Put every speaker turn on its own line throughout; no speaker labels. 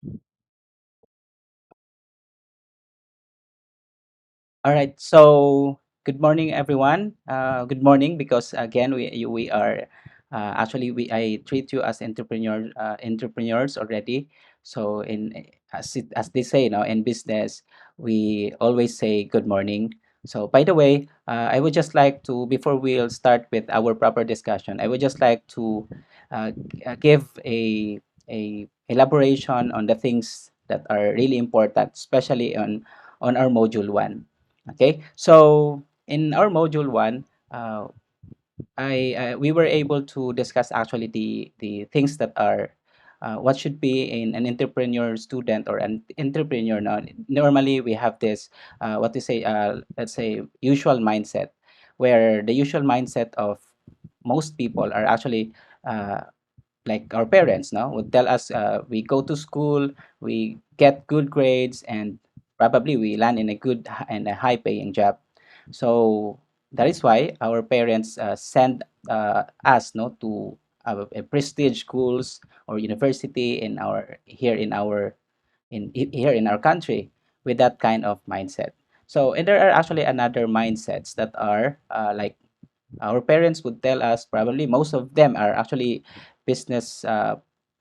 All right. So good morning, everyone. Good morning, because again we are actually we I treat you as entrepreneurs already. So as they say now in business, we always say good morning. So by the way, I would just like to, before we'll start with our proper discussion, I would just like to give a elaboration on the things that are really important, especially on our module one. Okay, so in our module one, I we were able to discuss actually the things that are what should be in an entrepreneur student or an entrepreneur. Now, normally we have this what to say, let's say usual mindset, where the usual mindset of most people are actually uh, like our parents now would tell us, we go to school, we get good grades, and probably we land in a good and a high paying job. So that is why our parents send us no to a prestige schools or university in our here in our here in our country, with that kind of mindset. So, and there are actually another mindsets that are like our parents would tell us. Probably most of them are actually business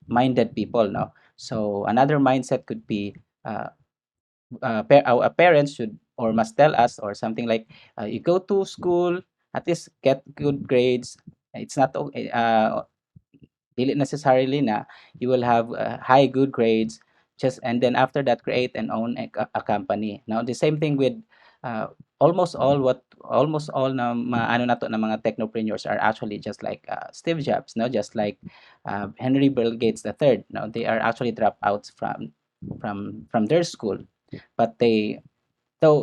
minded people now. So another mindset could be our parents should or must tell us or something like, you go to school, at least get good grades. It's not dili necessarily na you will have high good grades, just and then after that create and own a company. Now the same thing with uh, almost all na ano na to na mga technopreneurs are actually just like Steve Jobs, no, just like Henry Bill Gates the third. No, they are actually dropouts from their school, but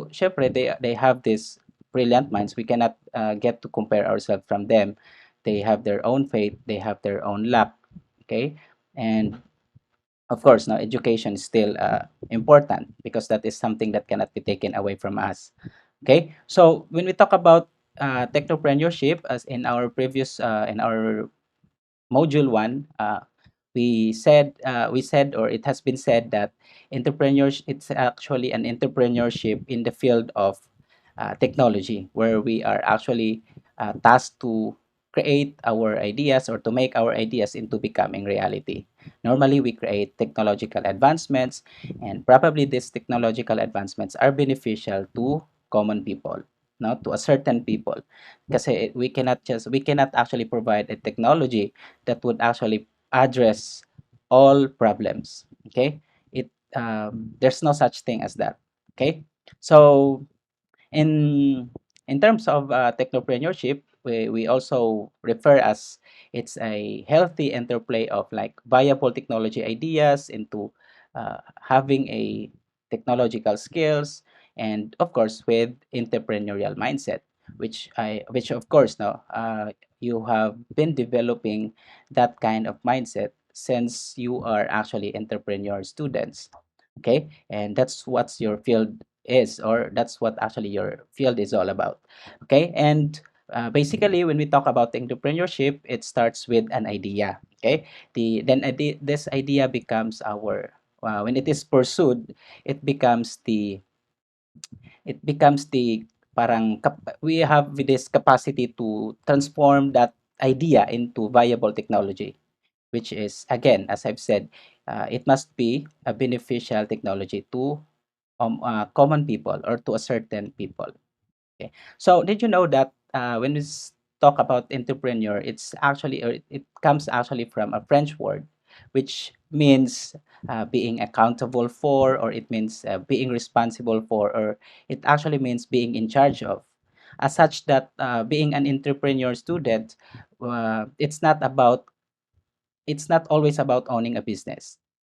syempre they have this brilliant minds. We cannot get to compare ourselves from them. They have their own faith, they have their own luck. Okay, and of course now education is still important, because that is something that cannot be taken away from us. Okay, so when we talk about technopreneurship, as in our previous in our module one, we said, or it has been said, that entrepreneurship, it's actually an entrepreneurship in the field of technology, where we are actually tasked to create our ideas or to make our ideas into becoming reality. Normally, we create technological advancements, and probably these technological advancements are beneficial to common people, not to a certain people. Kasi we cannot actually provide a technology that would actually address all problems. Okay, there's no such thing as that. Okay, so in terms of technopreneurship, we also refer as it's a healthy interplay of like viable technology ideas into having a technological skills, and of course with entrepreneurial mindset, which of course now you have been developing that kind of mindset since you are actually entrepreneur students. Okay, and that's what's your field is, or that's what actually your field is all about. Okay, and basically when we talk about entrepreneurship, it starts with an idea. Okay, this idea becomes our when it is pursued, it becomes the we have this capacity to transform that idea into viable technology, which is, again, as I've said, it must be a beneficial technology to common people or to a certain people. Okay. So did you know that when talk about entrepreneur, it's actually, or it comes actually from a French word, which means being accountable for, or it means being responsible for, or it actually means being in charge of. As such that being an entrepreneur student, it's not always about owning a business.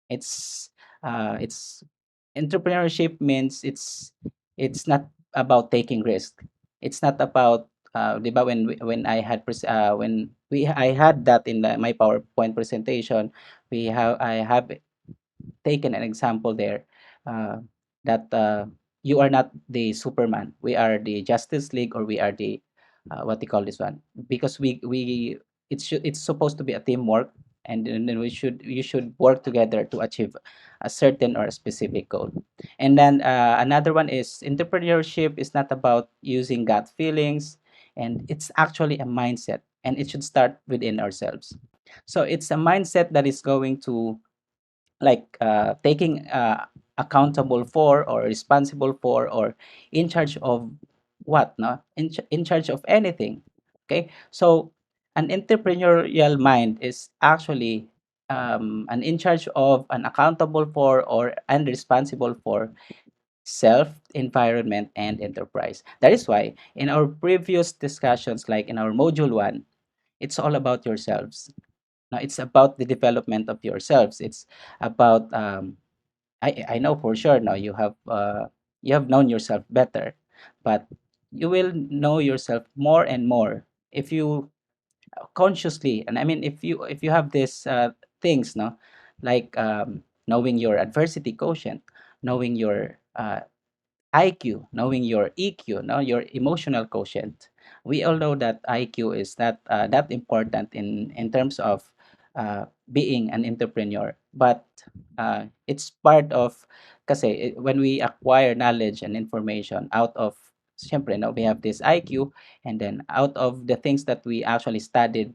It's entrepreneurship means it's not about taking risk. It's not about di ba, when when I had that in my PowerPoint presentation, I have taken an example there, uh, that you are not the Superman. We are the Justice League, or we are the what they call this one, because it's supposed to be a teamwork, and then we should you should work together to achieve a certain or a specific goal. And then another one is entrepreneurship is not about using gut feelings, and it's actually a mindset, and it should start within ourselves. So it's a mindset that is going to like taking accountable for or responsible for or in charge of what no in charge of anything. Okay, so an entrepreneurial mind is actually an in charge of, an accountable for, or and responsible for self, environment, and enterprise. That is why in our previous discussions, like in our module 1, it's all about yourselves. Now it's about the development of yourselves. It's about I know for sure now you have known yourself better, but you will know yourself more and more if you consciously, and I mean if you have these things, no, like knowing your adversity quotient, knowing your IQ, knowing your EQ, no, your emotional quotient. We all know that IQ is not that important in terms of being an entrepreneur, but it's part of, kasi when we acquire knowledge and information out of, siyempre, no, we have this IQ, and then out of the things that we actually studied,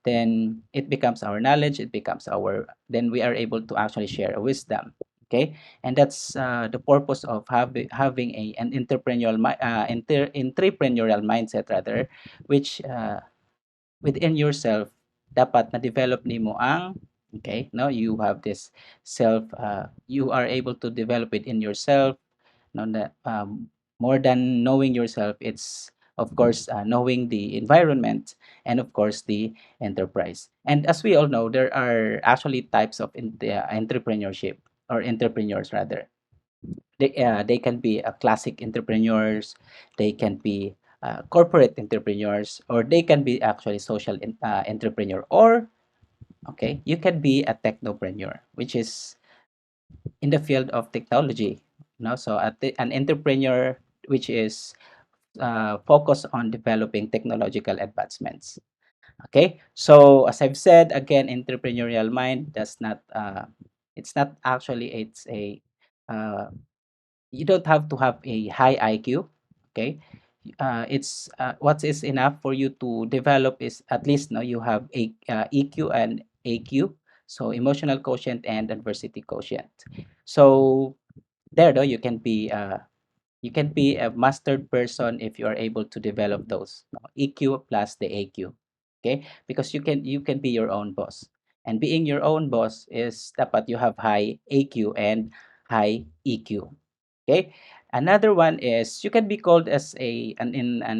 then it becomes our knowledge, it becomes our, then we are able to actually share a wisdom. Okay, and that's the purpose of having an entrepreneurial mindset rather, which within yourself dapat na-develop nimo ang, okay, no, you have this self, you are able to develop it in yourself, no, that more than knowing yourself, it's of course knowing the environment, and of course the enterprise. And as we all know, there are actually types of entrepreneurship, or entrepreneurs rather. They can be classic entrepreneurs, they can be corporate entrepreneurs, or they can be actually social entrepreneur, or okay, you can be a technopreneur, which is in the field of technology. So an entrepreneur which is focused on developing technological advancements. Okay, so as I've said again, entrepreneurial mind does not it's not actually, it's a uh, you don't have to have a high IQ. Okay, it's what is enough for you to develop is at least, no, you have a EQ and AQ, so emotional quotient and adversity quotient. So there, though, you can be a mastered person if you are able to develop those, no, EQ plus the AQ. Okay, because you can be your own boss, and being your own boss is dapat you have high AQ and high EQ. Okay. Another one is you can be called as an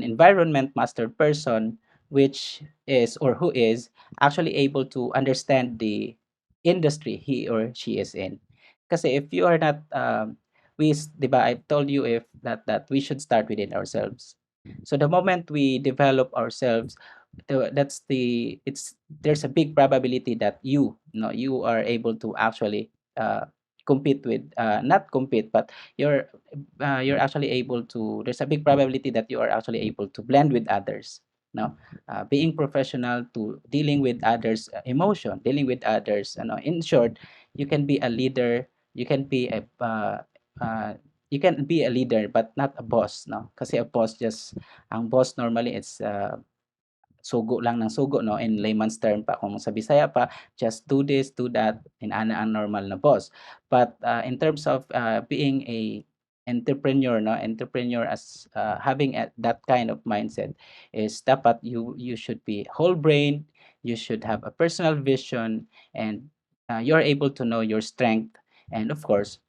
environment mastered person, which is, or who is actually able to understand the industry he or she is in. Kasi if you are not, di ba, I've told you if that we should start within ourselves. So the moment we develop ourselves, that's the it's there's a big probability that you are able to actually compete with, not compete, but you're actually able to, there's a big probability that you are actually able to blend with others, no, being professional to dealing with others emotion, dealing with others, in short, you can be a leader, you can be a you can be a leader but not a boss, no, kasi a boss just, ang boss normally it's sugo lang ng sugo, no, in layman's term pa, kung sa Bisaya pa, just do this, do that, ana ang normal na boss. But in terms of being a entrepreneur, no, entrepreneur as having that kind of mindset is dapat you should be whole brain, you should have a personal vision, and you're able to know your strength, and of course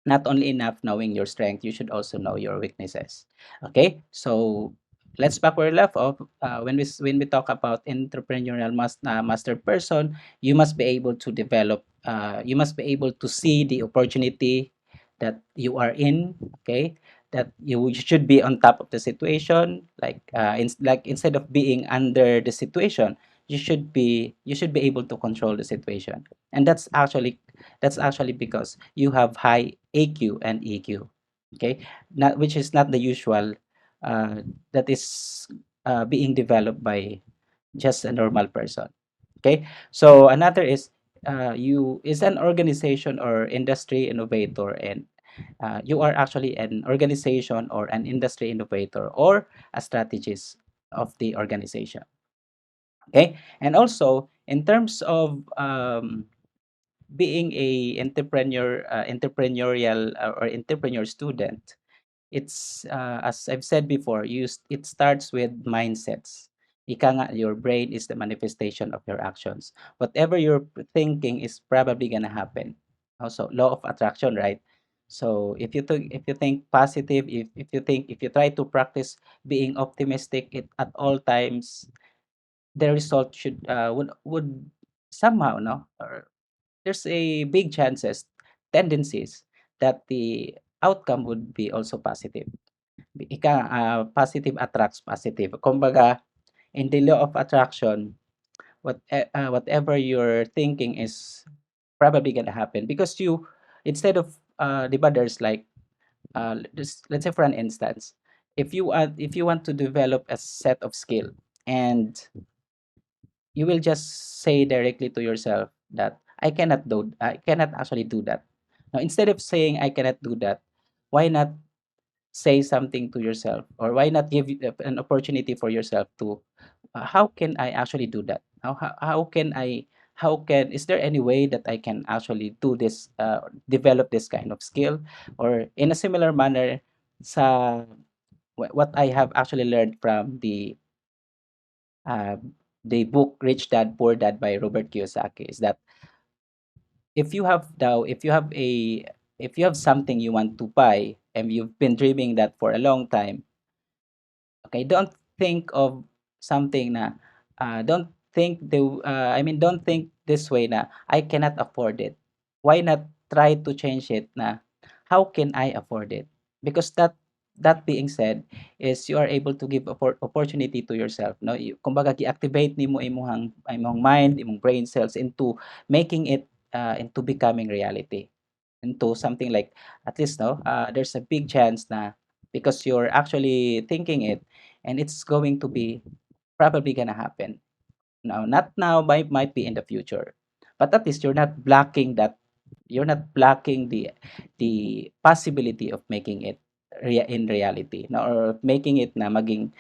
not only enough knowing your strength, you should also know your weaknesses. Okay, so let's back where we left off. When we talk about entrepreneurial master person, you must be able to develop. You must be able to see the opportunity that you are in. Okay, that you should be on top of the situation. Like instead of being under the situation, you should be able to control the situation, and that's actually because you have high AQ and EQ. Okay, not which is not the usual that is being developed by just a normal person. Okay, so another is you is an organization or industry innovator, and you are actually an organization or an industry innovator or a strategist of the organization. Okay, and also in terms of being a entrepreneurial or entrepreneur student, it's as I've said before, it starts with mindsets. Ika nga, your brain is the manifestation of your actions. Whatever you're thinking is probably gonna happen. Also, law of attraction, right? So if you think positive, if you try to practice being optimistic at all times, the result would somehow, no, or there's a big chances, tendencies that the outcome would be also positive. Positive attracts positive. Kumbaga, in the law of attraction, whatever you're thinking is probably gonna happen because you, instead of, 'di ba, there's like, let's say for an instance, if you want to develop a set of skill, and you will just say directly to yourself that I cannot actually do that. Now, instead of saying I cannot do that, why not say something to yourself, or why not give an opportunity for yourself to, how can I actually do that? How can I, how can, is there any way that I can actually do this, develop this kind of skill? Or in a similar manner, sa what I have actually learned from uh, the book Rich Dad Poor Dad by Robert Kiyosaki is that if you have a, if you have something you want to buy and you've been dreaming that for a long time, okay, don't think of something na, don't think this way na, I cannot afford it. Why not try to change it na, how can I afford it? Because that being said is you are able to give opportunity to yourself, no? Kumbaga gi-activate nimo imong mind, imong brain cells into making it, into becoming reality, into something like, at least, no, there's a big chance na because you're actually thinking it, and it's going to be probably gonna happen now, not now, might be in the future, but at least you're not blocking the possibility of making it in reality, no, or making it na maging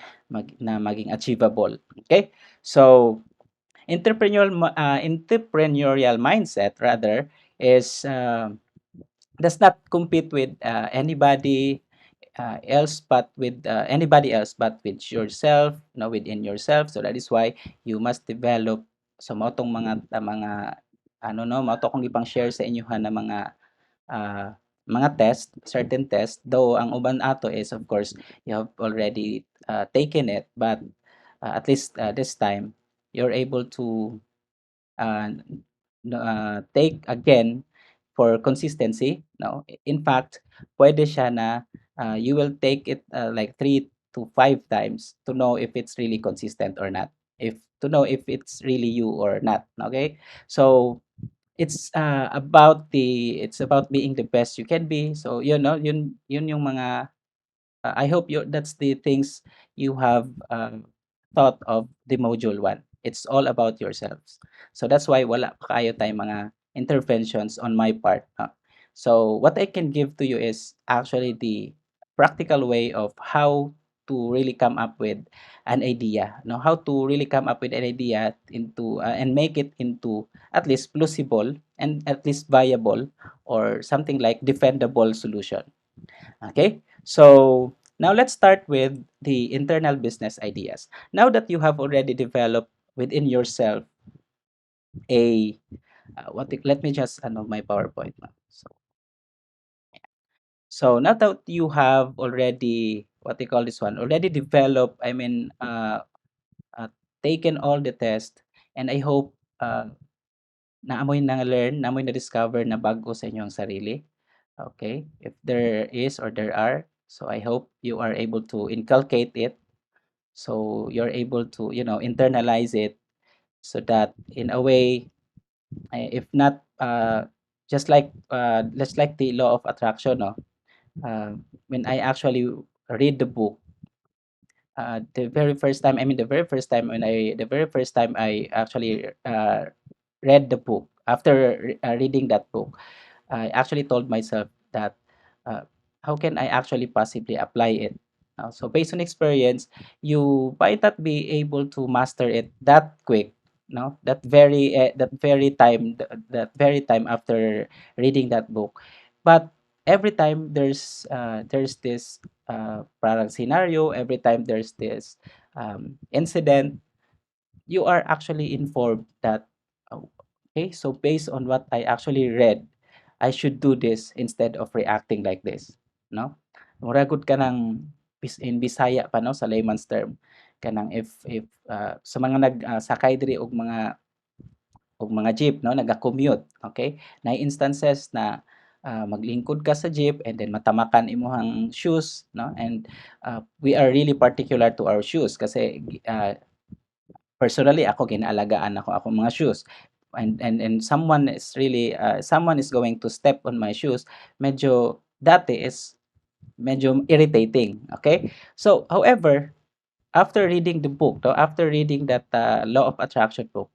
achievable. Okay, so entrepreneurial mindset rather is, does not compete with anybody else but with yourself, no, within yourself. So that is why you must develop sa motong mga ano, no, mato kong ipang share sa inyohan na mga test, certain test, though ang uban ato is of course you have already taken it, but at least this time you're able to uh, take again for consistency, no? In fact, pwede siya na you will take it like 3 to 5 times to know if it's really consistent or not. If to know if it's really you or not. Okay? So it's about being the best you can be. So yun yung mga, I hope that's the things you have thought of the module 1. It's all about yourselves. So that's why wala pa kayo tayong mga interventions on my part. So what I can give to you is actually the practical way of how to really come up with an idea. No, how to really come up with an idea into and make it into at least plausible and at least viable or something like defendable solution. Okay, so now let's start with the internal business ideas. Now that you have already developed within yourself a let me just my PowerPoint now. So now that you have already what they call this one already developed, uh, taken all the tests, and I hope naamoy na learn, naamoy na discover na bago sa inyong sarili. Okay, if there is or there are, so I hope you are able to inculcate it, so you're able to internalize it, so that in a way, if not just like the law of attraction, no, when I actually read the book, the very first time, I mean, the very first time I actually read the book, after reading that book, I actually told myself that uh, how can I actually possibly apply it? So based on experience, you might not be able to master it that quick. No, that very time after reading that book, but every time there's this parang scenario, every time there's this incident, you are actually informed that, oh, okay, so based on what I actually read, I should do this instead of reacting like this, no? Mura gud ka ng in Bisaya pa, no, sa layman's term, kanang if sa mga sakay diri og mga jeep, no, naga-commute, okay? Na instances na maglingkod ka sa jeep and then matamakan imuhang shoes, no? And we are really particular to our shoes kasi personally ako ginaalagaan ako akong mga shoes, and someone is going to step on my shoes, medyo dati is medyo irritating, okay? So however, after reading the book, no, after reading that law of attraction book,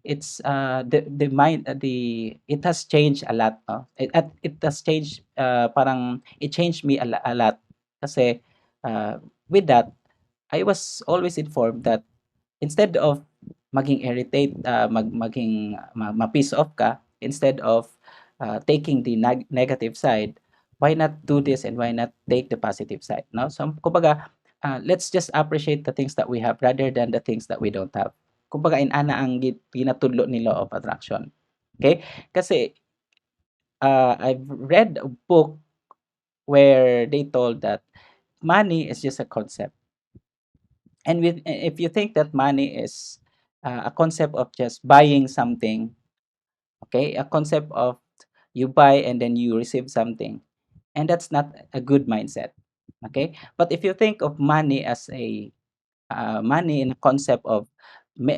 it's the mind the it has changed a lot, no? It has changed, parang it changed me a lot kasi with that I was always informed that instead of maging irritate, maging ma-piss off ka, instead of taking the negative side, why not do this and why not take the positive side, no? So kumbaga, let's just appreciate the things that we have rather than the things that we don't have. Kumbaga inana ang ginatudlo ni law of attraction. Okay? Kasi I've read a book where they told that money is just a concept. And if you think that money is a concept of just buying something, okay, a concept of you buy and then you receive something, and that's not a good mindset, okay. But if you think of money as a money in a concept of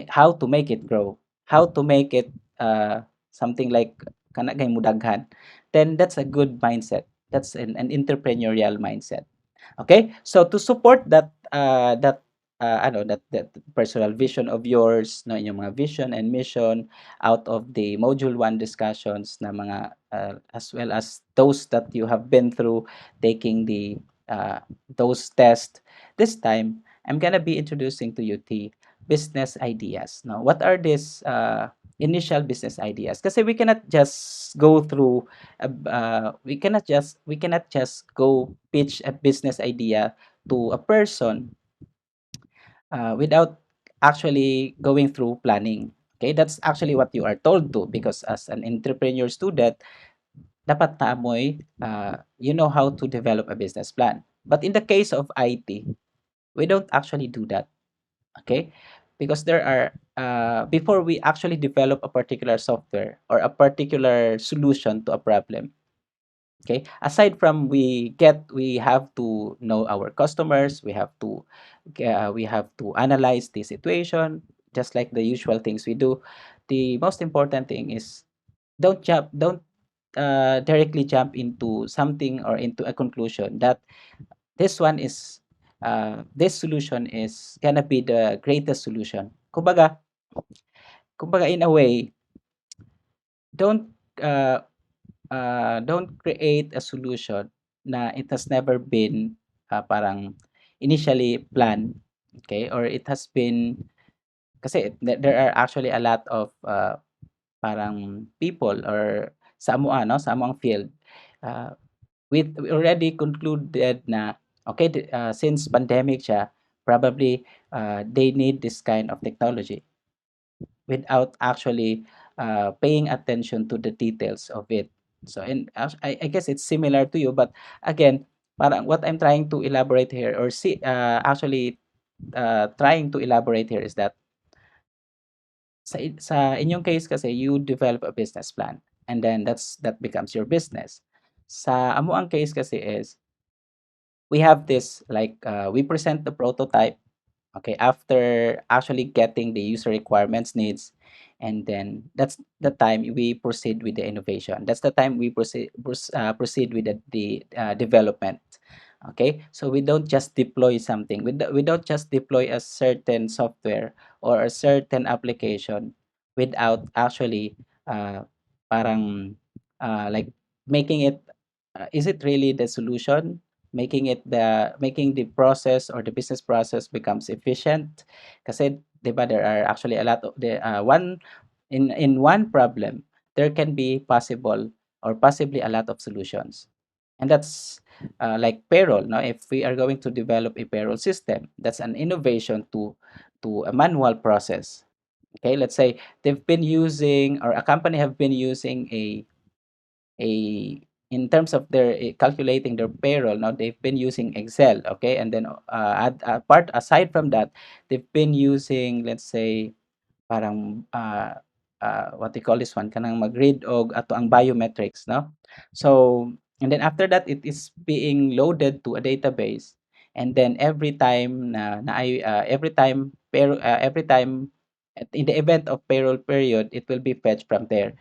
how to make it grow, how to make it something like kana kay mudaghan, then that's a good mindset. That's an entrepreneurial mindset. Okay, so to support that personal vision of yours, no, yung mga vision and mission out of the module 1 discussions na mga as well as those that you have been through taking the those tests. This time I'm gonna be introducing to you the business ideas. Now, what are these initial business ideas? Kasi we cannot just go through we cannot just go pitch a business idea to a person without actually going through planning. Okay, that's actually what you are told to, because as an entrepreneur student, dapat naamoy, you know how to develop a business plan. But in the case of IT, we don't actually do that. Okay, because there are before we actually develop a particular software or a particular solution to a problem, okay, aside from we have to know our customers, we have to analyze the situation, just like the usual things we do. The most important thing is don't directly jump into something or into a conclusion that this solution is gonna be the greatest solution. Kumbaga in a way, don't uh, don't create a solution na it has never been parang initially planned, okay, or it has been, kasi there are actually a lot of parang people or sa amuan, no, sa amuang field, uh, we already concluded na okay, since pandemic siya, probably they need this kind of technology without actually paying attention to the details of it. So, and I guess it's similar to you, but again, parang what I'm trying to elaborate here, or actually trying to elaborate here, is that sa inyong case kasi you develop a business plan and then that becomes your business. Sa amo ang case kasi is we have this like we present the prototype. Okay, after actually getting the user requirements, needs, and then that's the time we proceed with the innovation. That's the time we proceed with the development. Okay, so we don't just deploy something. We don't just deploy a certain software or a certain application without actually parang like making it is it really the solution, making the process or the business process becomes efficient, kasi 'di ba there are actually a lot of the one in one problem there can be possible or possibly a lot of solutions. And that's like payroll. Now, if we are going to develop a payroll system, that's an innovation to a manual process. Okay, let's say they've been using or a company have been using a in terms of their calculating their payroll. Now they've been using Excel. Okay, and then apart aside from that, they've been using, let's say, parang what they call this one, kanang mag-read og ato ang biometrics, no? So, and then after that it is being loaded to a database, and then every time every time in the event of payroll period, it will be fetched from there.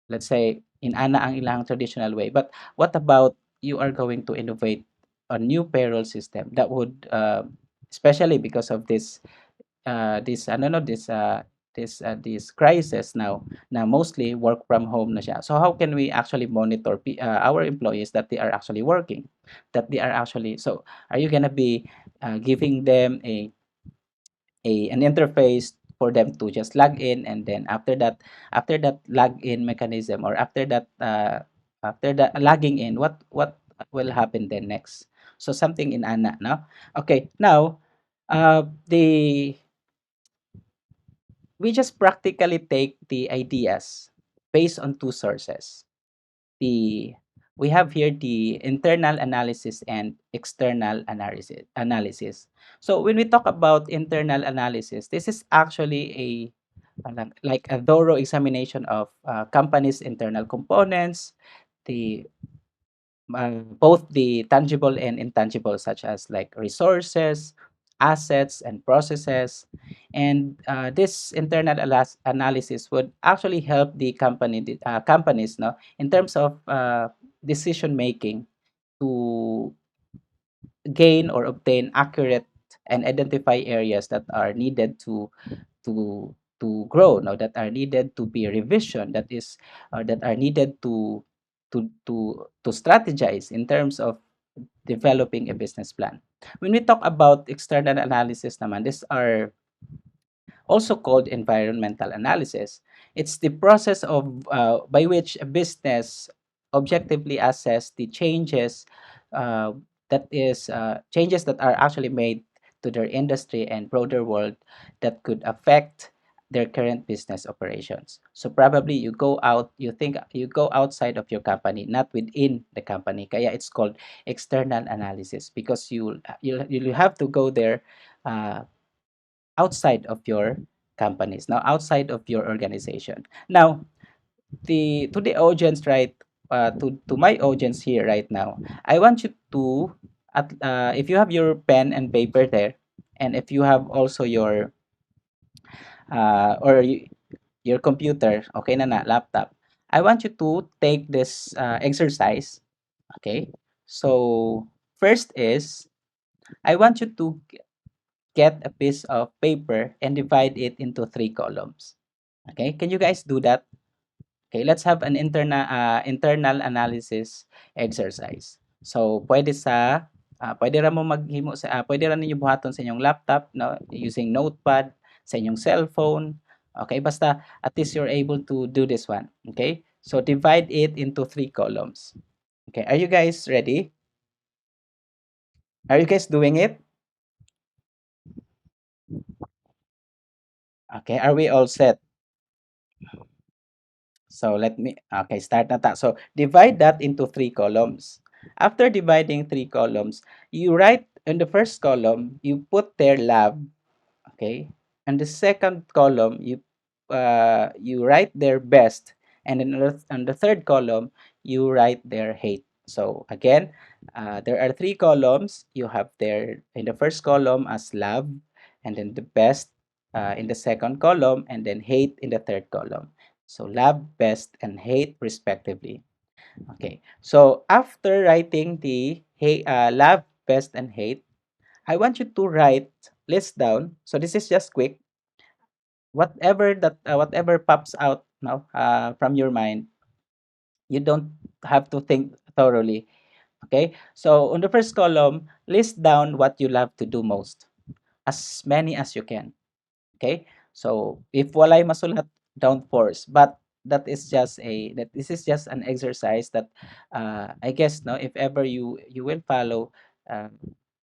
Let's say in ana ang ilang traditional way. But what about you are going to innovate a new payroll system that would especially because of this ano no this crisis now na mostly work from home na siya. So how can we actually monitor our employees that they are actually working, that they are actually, so are you gonna be giving them an interface for them to just log in, and then after that login mechanism, or after that logging in, what will happen then next? So something in ana, no? Okay, now the we just practically take the ideas based on two sources. The We have here the internal analysis and external analysis. So when we talk about internal analysis, this is actually like a thorough examination of companies' internal components, the both the tangible and intangible, such as like resources, assets, and processes. And this internal analysis would actually help the companies, no, in terms of decision making to gain or obtain accurate and identify areas that are needed to grow now, that are needed to be revision, that is that are needed to strategize in terms of developing a business plan. When we talk about external analysis naman, these are also called environmental analysis. It's the process of by which a business objectively assess the changes changes that are actually made to their industry and broader world that could affect their current business operations. So probably you go outside of your company, not within the company. Kaya it's called external analysis, because you have to go there uh, outside of your companies, now outside of your organization. Now, the to the audience, right, to my audience here right now, I want you to if you have your pen and paper there, and if you have also your your computer, okay na laptop, I want you to take this exercise. Okay, so first is I want you to get a piece of paper and divide it into three columns. Okay, can you guys do that? Okay, let's have an internal analysis exercise. So pwede ra mo maghimo pwede ra ninyo buhaton sa inyong laptop, no, using notepad, sa inyong cellphone. Okay, basta at least you're able to do this one. Okay, so divide it into three columns. Okay, are you guys ready? Are you guys doing it? Okay, are we all set? So start na ta. So divide that into three columns. After dividing three columns, you write in the first column, you put their lab, okay? And the second column, you write their best, and then on the third column, you write their hate. So again, there are three columns. You have their in the first column as lab, and then the best in the second column, and then hate in the third column. So lab, best, and hate respectively. Okay. So after writing the love, best, and hate, I want you to write list down. So this is just quick. Whatever pops out now from your mind, you don't have to think thoroughly. Okay. So on the first column, list down what you love to do most, as many as you can. Okay? So if walay masulat, don't force. But that this is just an exercise that I guess no, if ever you will follow,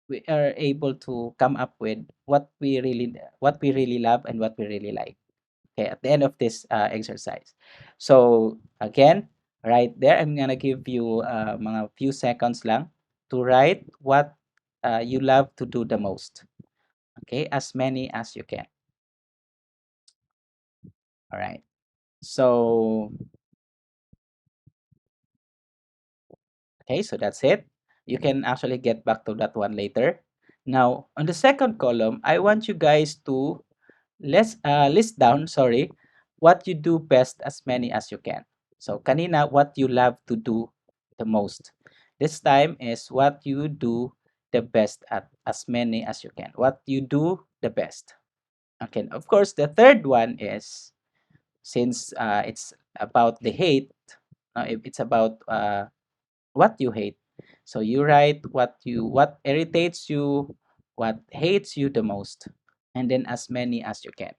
we are able to come up with what we really love and what we really like. Okay, at the end of this exercise. So again, right there, I'm gonna give you mga few seconds lang to write what you love to do the most. Okay, as many as you can. All right. So, okay, so that's it. You can actually get back to that one later. Now, on the second column, I want you guys to list down, sorry, what you do best as many as you can. So, kanina, what you love to do the most. This time is what you do the best at as many as you can. What you do the best. Okay, of course, the third one is since it's about the hate, if it's about what you hate. So you write what irritates you, what hates you the most, and then as many as you can.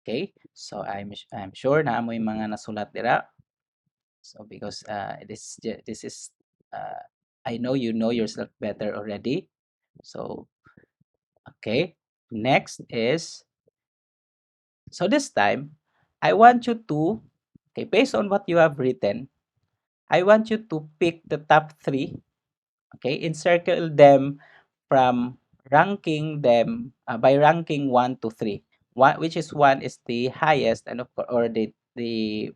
Okay? So I'm sure na mo yung mga nasulat dira. So because this is uh, I know you know yourself better already. So okay. Next is so this time I want you to okay, based on what you have written, I want you to pick the top 3. Okay, encircle them from ranking them by ranking 1 to 3. One, which is one is the highest, and of course, or the the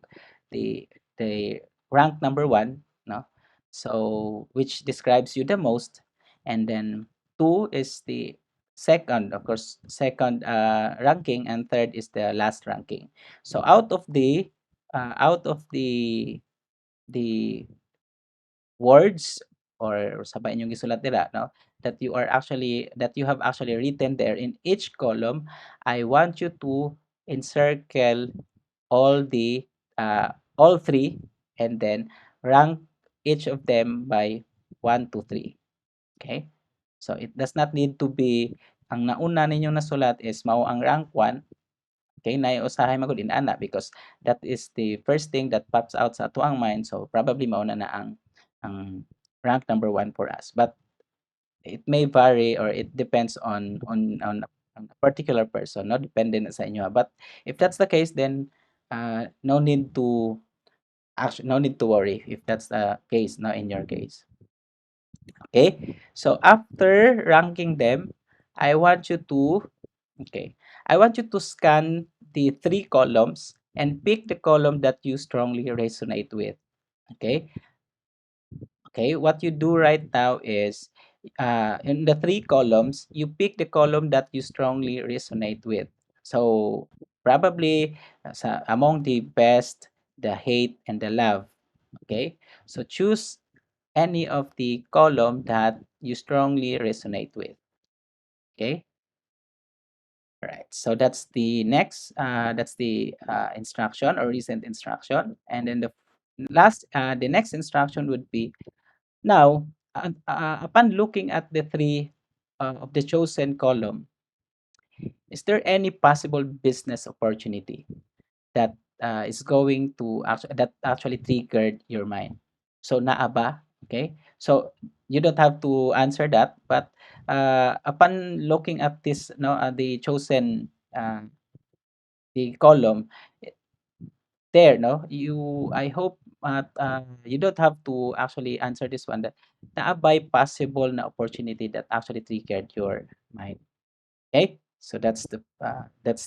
rank number one, no. So which describes you the most, and then two is the second, of course, second ranking, and third is the last ranking. So out of the words or sabay inyong gisulat dira no that you have actually written there in each column. I want you to encircle all the all three and then rank each of them by 1 to 3. Okay, so it does not need to be ang nauna ninyong nasulat is mao ang rank 1. Okay, naiusahay magud inana because that is the first thing that pops out sa ato ang mind. So probably mauna na ang rank number 1 for us. But it may vary or it depends on a particular person, no depende na sa inyo. But if that's the case, then no need to actually no need to worry if that's the case, no, in your case. Okay, so after ranking them, I want you to okay, I want you to scan the 3 columns and pick the column that you strongly resonate with. Okay, okay, what you do right now is in the 3 columns, you pick the column that you strongly resonate with. So probably among the best, the hate, and the love. Okay, so choose any of the column that you strongly resonate with. Okay, all right. So that's the instruction or recent instruction, and then the next instruction would be now, upon looking at the three of the chosen column, is there any possible business opportunity that is going to that actually triggered your mind? So naa ba? Okay. So you don't have to answer that, but upon looking at this, no, the chosen the column there, no, I hope you don't have to actually answer this one. That naa ba'y possible na opportunity that actually triggered your mind. Okay, so that's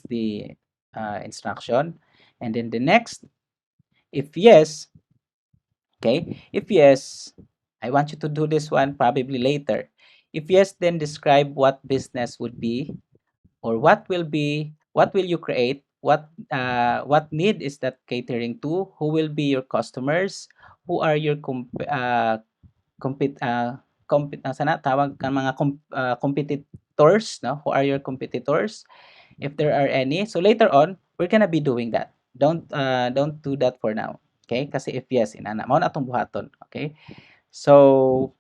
the instruction, and then the next, if yes, okay, if yes, I want you to do this one probably later. If yes, then describe what business would be or what will you create what need is that catering to, who will be your customers, who are your compet sana tawag ka mga competitors, no? Who are your competitors, if there are any. So later on, we're gonna be doing that. Don't do that for now. Okay? Kasi if yes, inana mao na atong buhaton. Okay? So,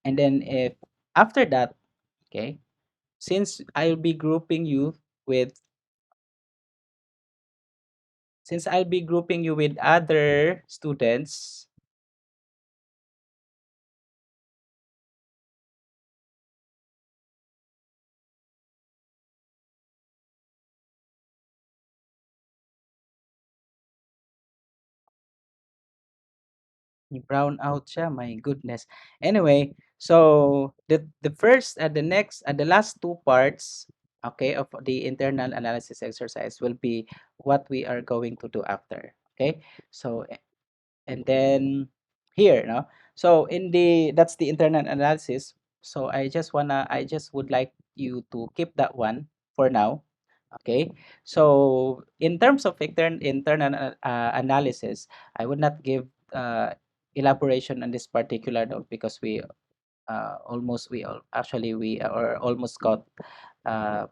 and then if after that, okay, since I'll be grouping you with since I'll be grouping you with other students. Brown out siya, my goodness. Anyway, so the last two parts, okay, of the internal analysis exercise will be what we are going to do after. Okay, so and then here, no. So in the that's the internal analysis. So I just would like you to keep that one for now. Okay, so in terms of internal analysis, I would not give elaboration on this particular note because we are almost got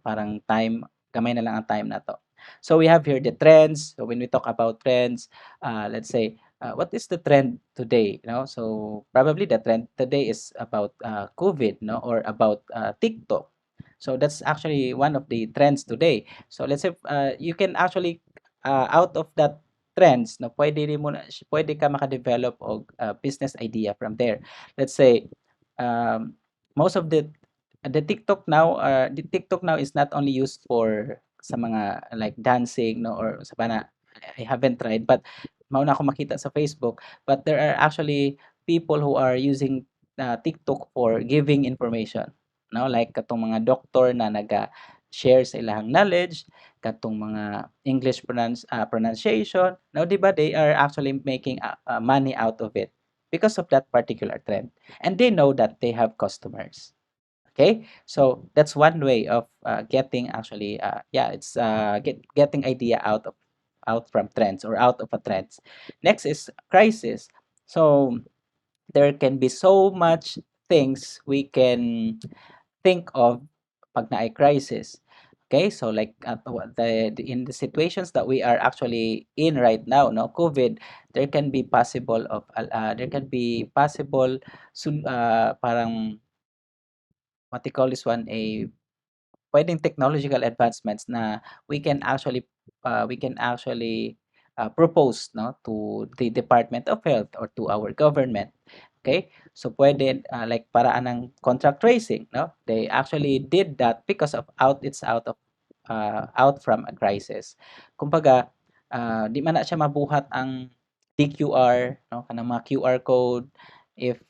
parang time, gamay na lang ang time na to. So we have here the trends. So when we talk about trends, let's say, what is the trend today? You know, so probably the trend today is about COVID, no, or about TikTok. So that's actually one of the trends today. So let's say you can actually out of that trends, no, pwede ka maka-develop og business idea from there. Let's say um, most of the TikTok now is not only used for sa mga like dancing, no, or sa bana. I haven't tried, but mauna ako makita sa Facebook, but there are actually people who are using TikTok for giving information, no, like katong mga doktor na naga-share sa ilang knowledge, katong mga English pronunciation, no, di ba they are actually making money out of it because of that particular trend, and they know that they have customers. Okay, so that's one way of getting actually it's getting idea out from trends or out of a trends. Next is crisis. So there can be so much things we can think of pag na crisis. Okay, so like in the situations that we are actually in right now, no, COVID, there can be possible parang what they call this one, a puwedeng technological advancements na we can actually propose, no, to the Department of Health or to our government. Okay, so pwede like paraan ng contract tracing, no, they actually did that because of out from a crisis. Kumbaga di man na siya mabuhat ang DQR, no, kanang mga QR code if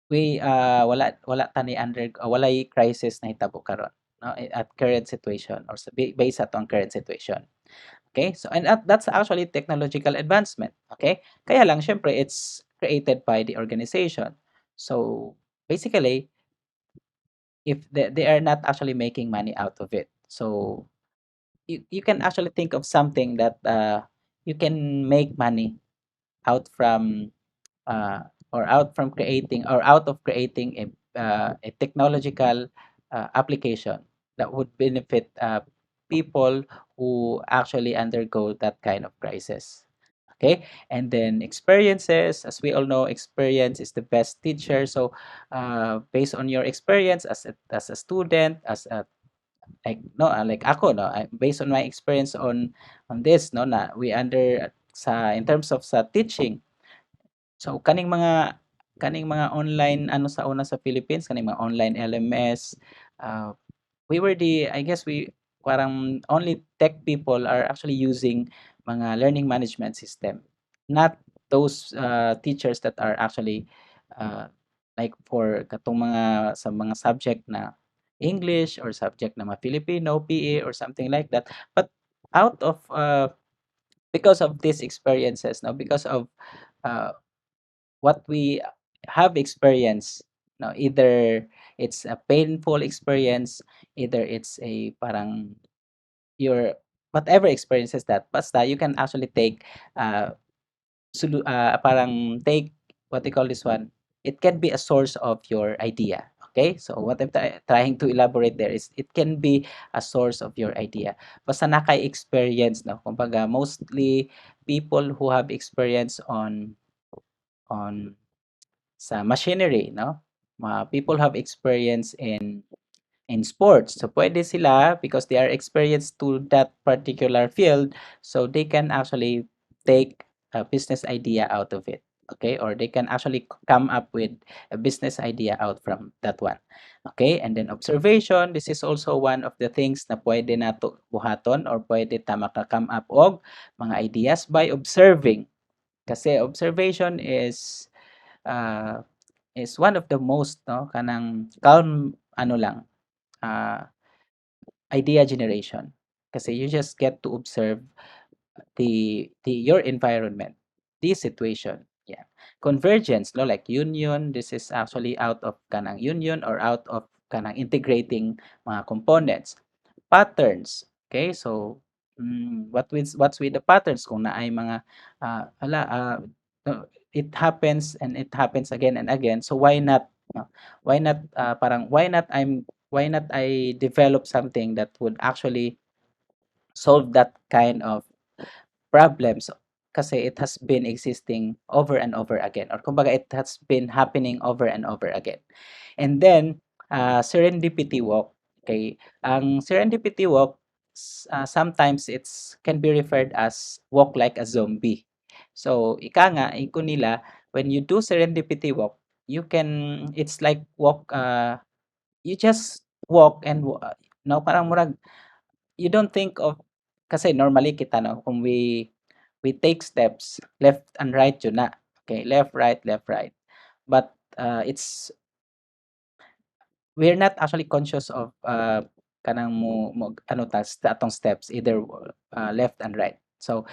wala ta ni walay crisis na hitabo karon, no, at current situation or based atong current situation. Okay, so and that's actually technological advancement. Okay, kaya lang syempre it's created by the organization. So basically, if they are not actually making money out of it, so you can actually think of something that you can make money out from out from creating or out of creating a technological application that would benefit people who actually undergo that kind of crisis. Okay, and then experiences, as we all know, experience is the best teacher. So based on your experience as a student, as a like no like ako, no, based on my experience on this, no, na we under sa in terms of sa teaching. So kaning mga online ano sa una sa Philippines, kaning mga online LMS, we were the I guess we parang only tech people are actually using mga learning management system. Not those teachers that are actually uh, like for katong mga sa mga subject na English or subject na mga Filipino, PE or something like that. But out of because of these experiences, no, because of uh, what we have experienced, no, either it's a painful experience, either it's a parang you're whatever experiences that, basta you can actually take uh, parang take what they call this one, it can be a source of your idea. Okay? So what I'm trying to elaborate there is it can be a source of your idea. Basta naka-experience, no? Kumbaga, mostly people who have experience on sa machinery, no? People have experience in sports. So pwede sila because they are experienced to that particular field, so they can actually take a business idea out of it. Okay, or they can actually come up with a business idea out from that one. Okay, and then observation, this is also one of the things na pwede nato buhaton or pwede ta maka-come up og mga ideas by observing. Kasi observation is one of the most, no, kanang calm ano lang, ah, idea generation. Kasi you just get to observe the your environment, the situation. Yeah. Convergence, no, like union, this is actually out of kanang union or out of kanang integrating mga components. Patterns, okay? So, what's with the patterns kung naay mga ala it happens and it happens again and again. So why not, no? Why not parang why not I develop something that would actually solve that kind of problems kasi it has been existing over and over again, or kumbaga it has been happening over and over again. And then serendipity walk. Okay, ang serendipity walk, sometimes it's can be referred as walk like a zombie. So ika nga iko nila, when you do serendipity walk, you can, it's like walk, you just walk and no, parang murag you don't think of, kasi normally kita, no, kung we take steps left and right yun na. Okay, left right. But it's we're not actually conscious of kanang mo ano ta atong steps either left and right. So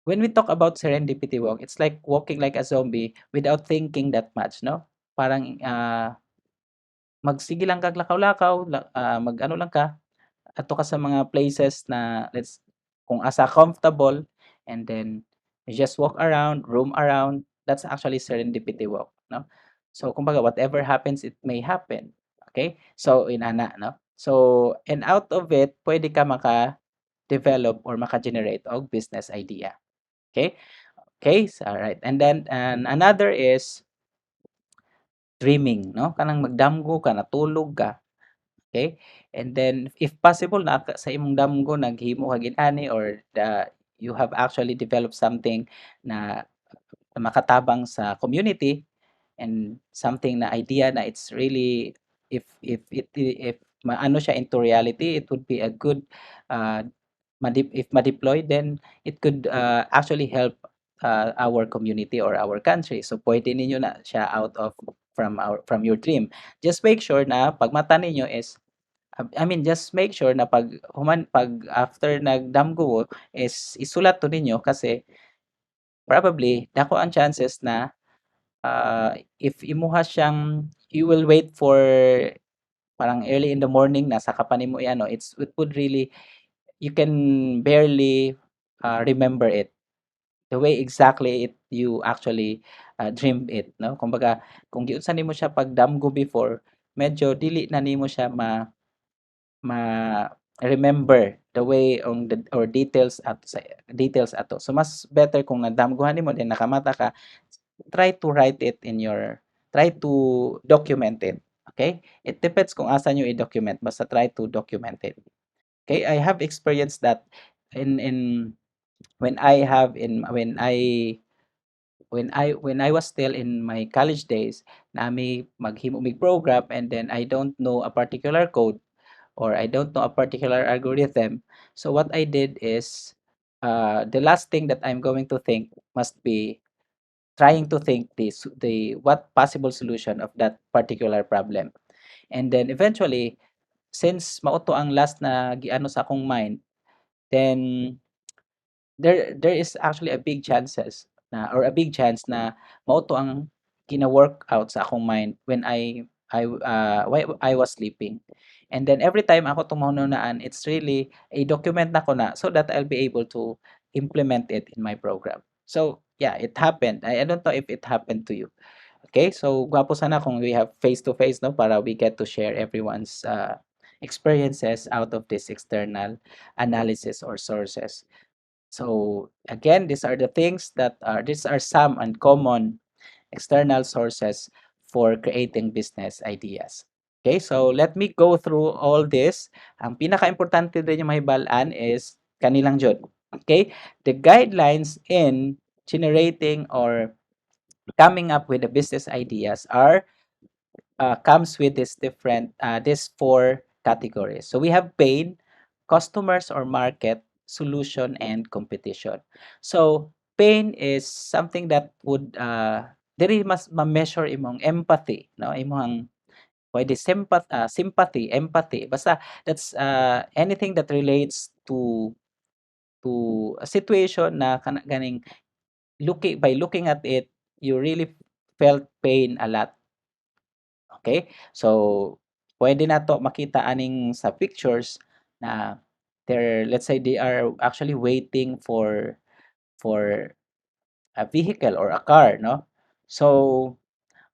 when we talk about serendipity walk, it's like walking like a zombie without thinking that much, no? Parang magsige lang kag lakaw-lakaw, mag-ano lang ka, ato ka sa mga places na kung asa comfortable, and then you just walk around, roam around. That's actually serendipity walk, no? So kumbaga whatever happens, it may happen. Okay? So inana, no? So and out of it, pwede ka maka-develop or maka-generate og business idea. Okay? Okay, so, all right. And then another is dreaming, no? Kanang magdamgo ka, natulog ka. Okay? And then if possible na sa imong damgo naghimo ka gid ani, or you have actually developed something na makatabang sa community, and something na idea na it's really, if maano siya into reality, it would be a good uh, if ma-deploy, then it could actually help our community or our country. So pwede ninyo na siya out of from your dream. Just make sure na pag mata ninyo is, I mean, just make sure na pag after nagdamgo is isulat to ninyo, kasi probably dako ang chances na if imuha siyang, you will wait for parang early in the morning na saka pa nimo i-ano, it would really, you can barely remember it the way exactly you actually dreamed it, no? Kumbaga kung giunsa nimo siya pagdamgo before, medyo dili na nimo siya ma-remember the way on the or details at sa details ato. So mas better kung nadamguhan nimo then nakamata ka, try to write it in your, try to document it. Okay? It depends kung asa nyo i-document, basta try to document it. Okay? I have experienced that in when I have in when I was still in my college days, na may maghimo mig program, and then I don't know a particular code, or I don't know a particular algorithm. So what I did is, the last thing that I'm going to think must be trying to think the what possible solution of that particular problem. And then eventually, since mauto ang last na giano sa akong mind, then there is actually a big chances na, or a big chance na mauto ang gina-work out sa akong mind when I was sleeping. And then every time ako tumununaan, it's really a document na ko na so that I'll be able to implement it in my program. So yeah, it happened. I don't know if it happened to you. Okay, so gwapo sana kung we have face-to-face, no, para we get to share everyone's experiences out of this external analysis or sources. So again, these are some uncommon external sources for creating business ideas. Okay, so let me go through all this. Ang pinaka-importante din yung mahibalaan is kanilang jud. Okay, the guidelines in generating or coming up with the business ideas are comes with these four categories. So we have pain, customers or market, solution, and competition. So pain is something that would diri mas ma-measure imong empathy, no? Imong pwede sympathy, empathy. Basta that's anything that relates to a situation na ganing looking at it, you really felt pain a lot. Okay? So, pwede na to makita aning sa pictures na let's say they are actually waiting for a vehicle or a car, no? So,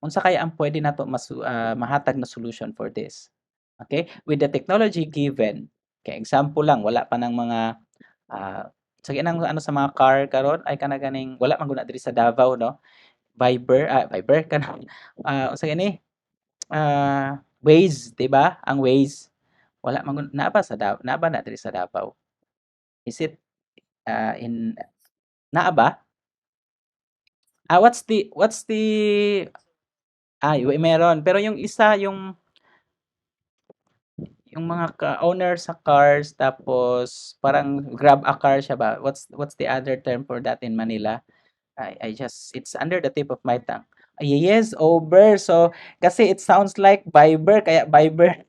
unsa kaya ang pwede nato mahatag na solution for this? Okay? With the technology given, kay example lang, wala pa ng mga sige nang ano sa mga car karon ay kana ganing wala man guna diri sa Davao, no? Viber kanang unsa gani? Waze, 'di ba? Ang Waze, wala man naa ba naa ba na diri sa Davao? Is it, in naa ba? Meron. Pero yung isa, yung mga owner sa cars tapos parang grab a car siya ba? What's the other term for that in Manila? I just it's under the tip of my tongue. Yes, Uber. So, kasi it sounds like Viber, kaya Viber.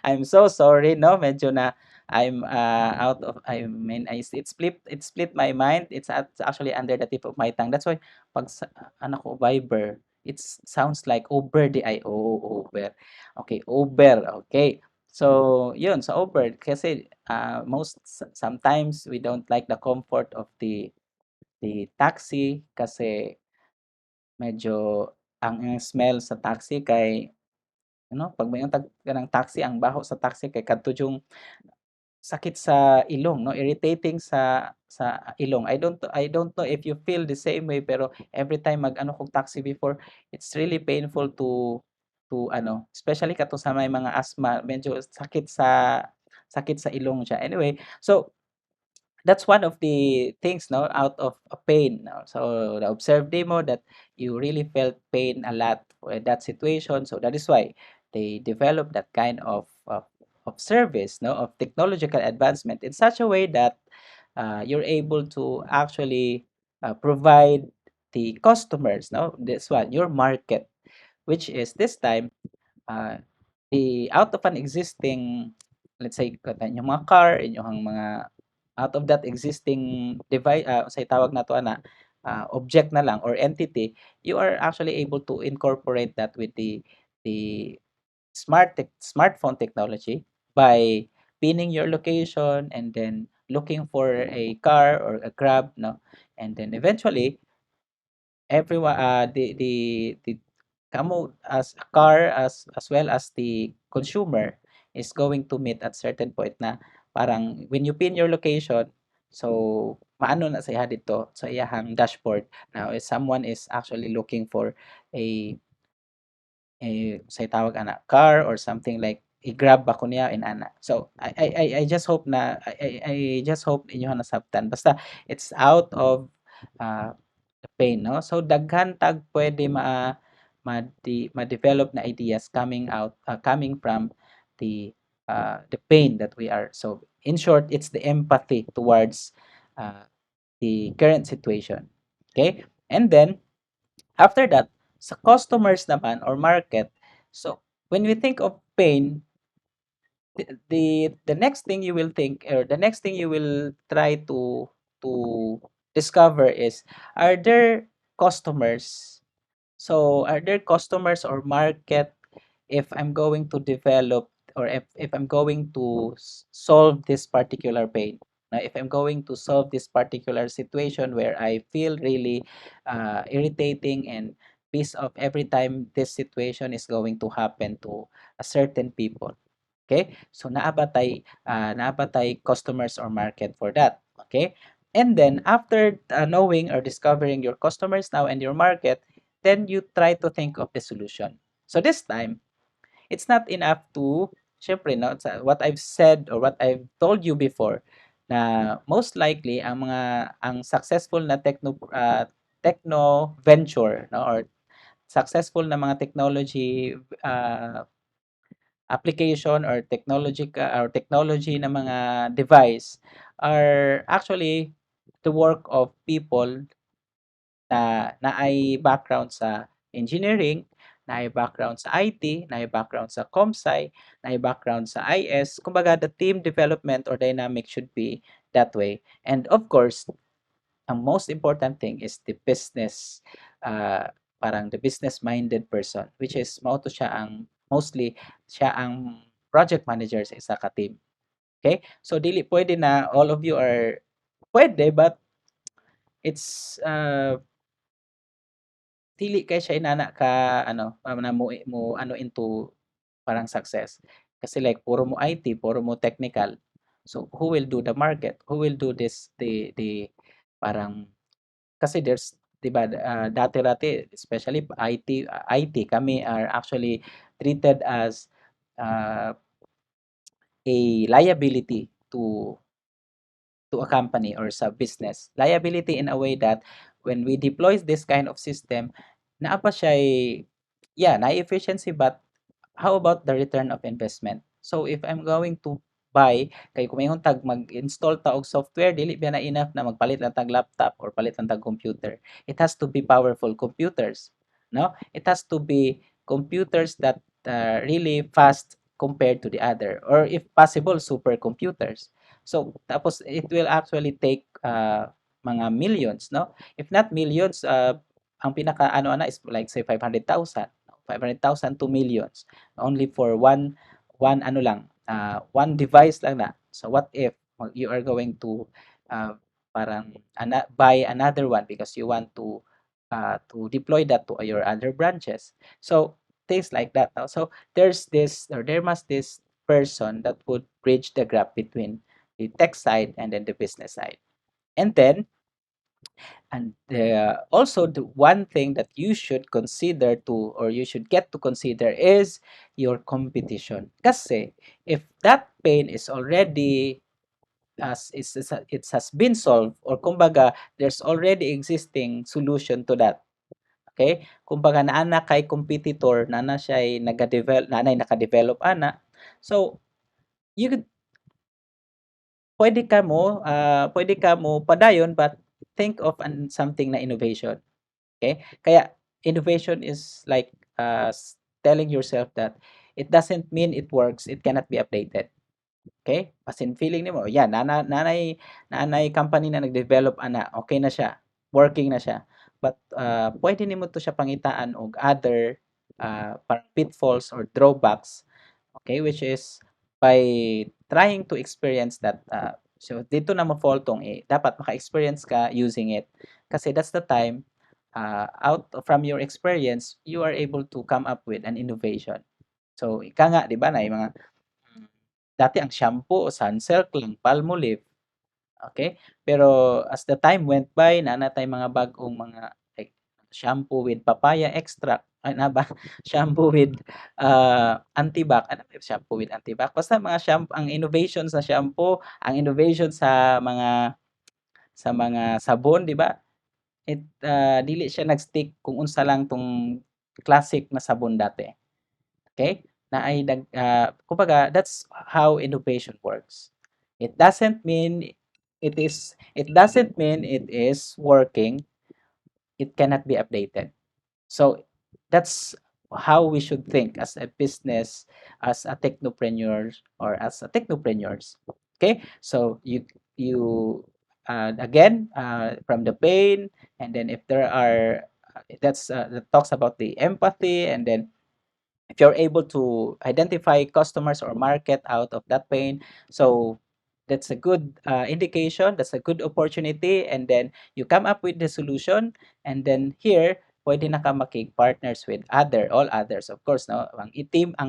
I'm so sorry, no? Medyo na I mean, it split my mind. It's actually under the tip of my tongue. That's why, pag ano ko, Viber, it sounds like Uber, Uber. Okay, Uber. Okay. So, yun, sa Uber, kasi sometimes we don't like the comfort of the taxi kasi medyo ang smell sa taxi kay ano, 'pag mayong ka ng taxi, ang baho sa taxi kay kadto yung sakit sa ilong, no, irritating sa ilong. I don't know if you feel the same way, pero every time mag-ano kog taxi before, it's really painful to ano, especially kato sa may mga asthma, medyo sakit sa ilong siya. Anyway, so that's one of the things, no, out of a pain, no? So the observed demo that you really felt pain a lot for that situation, so that is why they develop that kind of service, no, of technological advancement in such a way that you're able to actually provide the customers, no, this one your market, which is this time uh, out of an existing, let's say inyong mga car, inyong mga out of that existing device, say tawag na to ana, object na lang or entity, you are actually able to incorporate that with the smartphone technology by pinning your location and then looking for a car or a grab, no, and then eventually everyone the kamo as a car as well as the consumer is going to meet at certain point na parang when you pin your location, so maano na sa dito sa iyahang dashboard now if someone is actually looking for a say tawag ana car or something like i-grab ba ko niya in ana. So I just hope na I just hope inyo nasabtan basta it's out of uh, the pain, no? So daghan tag pwede ma-develop na ideas coming from the pain that we are. So in short, it's the empathy towards uh, the current situation. Okay? And then after that, sa customers naman or market, so when we think of pain, the next thing you will think or the next thing you will try to discover is are there customers, are there customers or market if I'm going to develop or if I'm going to solve this particular pain. Now, if I'm going to solve this particular situation where I feel really irritating and piece of every time this situation is going to happen to a certain people. Okay? So naabatay customers or market for that. Okay? And then after knowing or discovering your customers now and your market, then you try to think of the solution. So this time, it's not enough to, syempre, no, what I've said or what I've told you before, na most likely ang successful na techno venture, no, or successful na mga technology application or technology na mga device are actually the work of people na ay background sa engineering, na ay background sa IT, na ay background sa ComSci, na ay background sa IS. Kumbaga, the team development or dynamic should be that way. And of course, ang most important thing is the business, uh, parang the business-minded person, which is mao to siya ang mostly siya ang project manager sa isa ka team. Okay? So dili pwede na all of you are pwede, but it's dili kay siya inana ka ano na mo ano into parang success. Kasi like puro mo IT, puro mo technical. So who will do the market? Who will do this the parang kasi there's 'di ba dati-dati especially IT kami are actually treated as uh, a liability to a company or sa business. Liability in a way that when we deploy this kind of system, naa pa siya yeah, na-efficiency but how about the return of investment? So if I'm going to buy kay kung mayong tag mag-install ta og software dili ba na enough na magpalit lang tag laptop or palit lang tag computer. It has to be powerful computers, no? It has to be computers that really fast compared to the other or if possible supercomputers. So tapos it will actually take mga millions, no? If not millions, ang pinaka ano na is like say 500,000 to millions only for one ano lang one device lang na. So what if you are going to uh, parang buy another one because you want to deploy that to your other branches. So things like that. So there's this or there must this person that would bridge the gap between the tech side and then the business side. And then also, the one thing that you should consider to or you should get to consider is your competition. Kasi if that pain is already it has been solved or kumbaga there's already existing solution to that. Okay? Kumbaga naana kay competitor na na siya ay naka-develop ana. So you could pwede ka mo padayon but think of something na innovation. Okay? Kaya innovation is like telling yourself that it doesn't mean it works, it cannot be updated. Okay? As in feeling nimo, yeah, nanay company na nag-develop ana, okay na siya, working na siya. But pwede nimo to siya pangitaan og other parang pitfalls or drawbacks. Okay, which is by trying to experience that so dito na mo-fall tong dapat maka-experience ka using it. Kasi that's the time out from your experience, you are able to come up with an innovation. So, ika nga, di ba, na yung mga dati ang shampoo, Sunsilk lang, Palmolive, okay? Pero as the time went by, naana tayong mga bagong mga like shampoo with papaya extract, ay na ba? Shampoo with antibac, ano ba yung shampoo with antibac? Basta mga shampoo, ang innovation sa shampoo, ang innovation sa mga sabon, di ba? Dili siya nag-stick kung unsa lang tong classic na sabon dati. Okay? Na ay kumbaga that's how innovation works. It doesn't mean it is working. It cannot be updated. So that's how we should think as a business, as a technopreneur or as a technopreneurs. Okay? So you again from the pain and then if there are that talks about the empathy and then if you're able to identify customers or market out of that pain, so that's a good indication, that's a good opportunity, and then you come up with the solution, and then here pwede na ka makig-partners with all others, of course, no, ang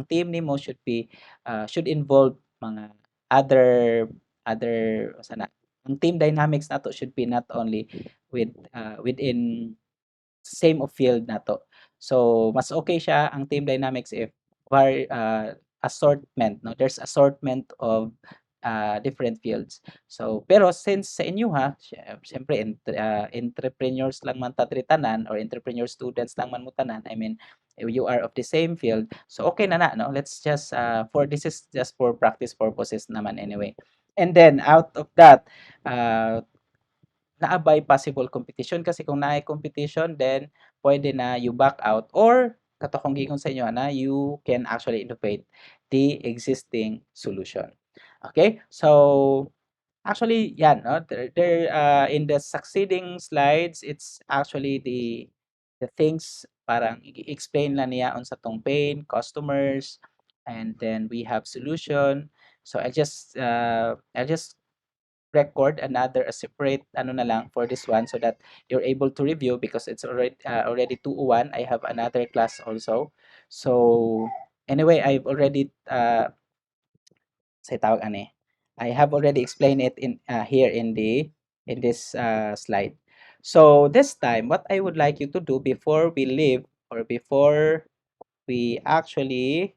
team nimo should involve mga other sana, ang team dynamics nato should be not only within same of field nato. So mas okay siya ang team dynamics if assortment, no, there's assortment of different fields. So pero since sa inyo ha, siyempre entrepreneurs lang man ta diri tanan, or entrepreneur students lang man mo tanan, I mean you are of the same field, so okay na no, let's just for this is just for practice purposes naman anyway. And then out of that, uh, naabay possible competition, kasi kung naay competition, then pwede na you back out, or kato kung giingon sa inyo na you can actually innovate the existing solution. Okay? So actually yan, no, in the succeeding slides, it's actually the things parang i-explain lang niya on sa tong pain, customers, and then we have solution. So I'll just record another a separate ano na lang for this one, so that you're able to review, because it's already 2:01. I have another class also. So anyway, I've already say tawag ani. I have already explained it here in this slide. So this time, what I would like you to do before we leave, or before we actually